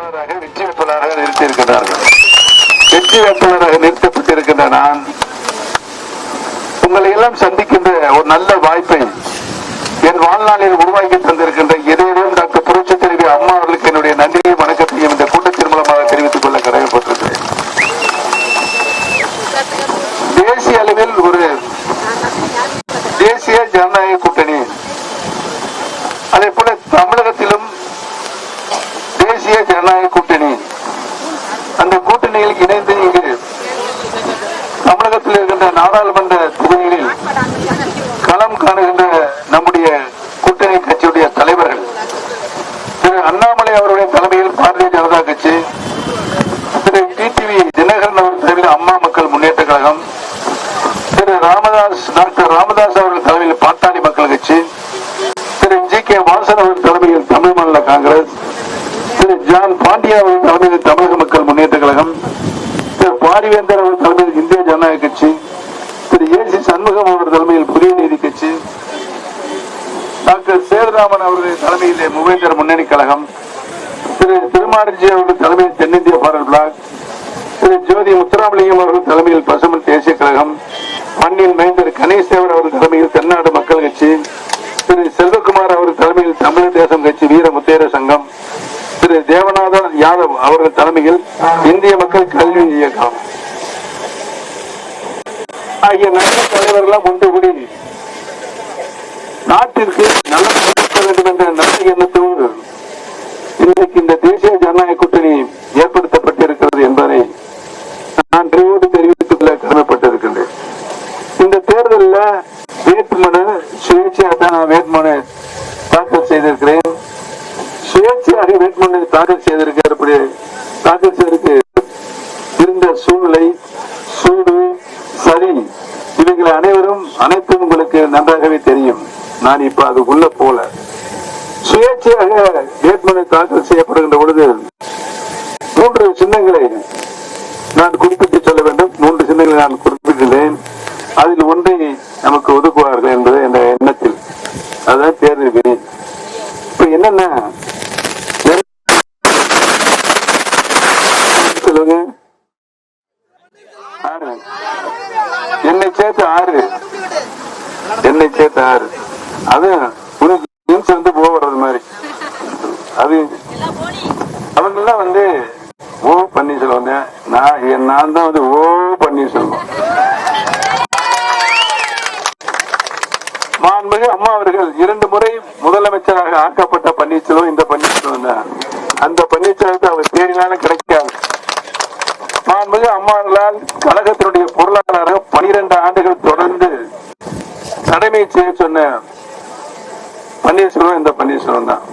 வேட்பாளராக வெற்றி வேட்பாளராக நிறுத்தியிருக்கிறார்கள். வெற்றி வேட்பாளராக நிறுத்தப்பட்டிருக்கின்ற நான் உங்களை எல்லாம் சந்திக்கின்ற ஒரு நல்ல வாய்ப்பை என் வாழ்நாளில் உருவாக்கி தந்திருக்கின்ற இதயம் டாக்டர் புரட்சித் தலைவி அம்மா அவர்களுக்கு என்னுடைய நன்றியை வணக்கத்தையும் இந்த கூட்டத்தின் மூலமாக தெரிவித்துக் கொள்ள கடமைப்பட்டிருக்கிறேன். தேசிய அளவில் ஒரு தேசிய ஜனநாயக கூட்டணி, அதே போல தமிழகத்திலும் தேசிய ஜனநாயக கூட்டணி, அந்த கூட்டணியில் இணைந்து இங்கு தமிழகத்தில் இருக்கின்ற நாடாளுமன்ற தொகுதிகளில் களம் காணுகின்ற நம்முடைய கூட்டணி கட்சியுடைய தலைவர்கள் திரு அண்ணாமலை அவருடைய தலைமையில் பாரதிய ஜனதா கட்சி, திரு டிடிவி தினகரன் அவர்கள் தலைமையில் அம்மா மக்கள் முன்னேற்ற கழகம், திரு டாக்டர் ராமதாஸ் அவர்கள் தலைமையில் பாட்டாளி மக்கள் கட்சி, திரு ஜி.கே. வாசன் அவர்கள் தலைமையில் தமிழ் மாநில காங்கிரஸ், திரு ஜான் பாண்டியா அவர்கள் தலைமையில் தமிழக மக்கள் முன்னேற்ற கழகம், திரு பாரிவேந்தர் அவர்கள் தலைமையில் இந்திய ஜனநாயக கட்சி, திரு ஏ.சி. சண்முகம் அவர்கள் தலைமையில் புதிய நீதி கட்சி, டாக்டர் சேதுராமன் அவர்கள் தலைமையில் மூவேந்தர் முன்னணி கழகம், திரு திருமாரஞ்சி அவர்கள் தலைமையில் தென்னிந்திய பாரல் பிளாக், திரு ஜோதி முத்துராமலிங்கம் அவர்கள் தலைமையில் பசுமன் தேசிய கழகம், மண்ணின் மைந்தர் கணேஷ் தேவர் அவர்கள் தலைமையில் தென்னாடு மக்கள் கட்சி, திரு செல்வகுமார் அவர்கள் தலைமையில் தமிழ் தேசம் கட்சி வீர முத்தேர சங்கம், திரு தேவநாதன் யாதவ் அவர்கள் தலைமையில் இந்திய மக்கள் கல்வி இயக்கம் ஆகிய நல்ல தலைவர்களாம் ஒன்று கூடி நாட்டிற்கு நல்ல வேண்டும் என்ற நல்ல எண்ணத்தோடு இன்றைக்கு இந்த தேசிய ஜனநாயக கூட்டணி ஏற்படுத்தப்பட்டிருக்கிறது என்பதை நான் தெரிவித்துக் கொள்ள கடமைப்பட்டிருக்கின்றேன். இந்த தேர்தலில் வேட்புமனு சுயேட்சையாக நான் வேட்புமனு தாக்கல் செய்திருக்கிறேன். சுயேட்சையாக வேட்புமனு தாக்கல் செய்திருக்க இருந்த சூழ்நிலை, சூடு, சரி, இவைகளை அனைத்தும் உங்களுக்கு நன்றாகவே தெரியும். நான் இப்ப அதுக்குள்ள போல சுயேட்சையாக வேட்புமனு தாக்கல் செய்யப்படுகின்ற பொழுது 3 சின்னங்களை நான் குறிப்பிட்டு சொல்ல வேண்டும். 3 சின்னங்களை நான் குறிப்பிட்டுள்ளேன். அதில் ஒன்றை நமக்கு ஒதுக்குவார்கள் என்பது என்ற எண்ணத்தில் அதுதான் தேர்தல் விதி. இப்ப என்னன்னா சொல்லுங்க, என்னை சேர்த்து 6 அது உனக்கு போறது மாதிரி. அது அவங்க எல்லாம் ஓ பன்னீர்செல்வம், நான் தான் ஓ பன்னீர்செல்வம். மாண்புமிகு அம்மா அவர்கள் 2 முறை முதலமைச்சராக ஆக்கப்பட்ட பன்னீர்செல்வம் இந்த பன்னீர்செல்வம் தான். அந்த பன்னீர்செல்வத்தை அவர் தேடினாலும் கிடைக்காது. மாண்புமிகு அம்மாவர்களால் கழகத்தினுடைய பொருளாளராக 12 ஆண்டுகள் தொடர்ந்து கடமை செய்ய சொன்ன பன்னீர்செல்வம் இந்த பன்னீர்செல்வம் தான்.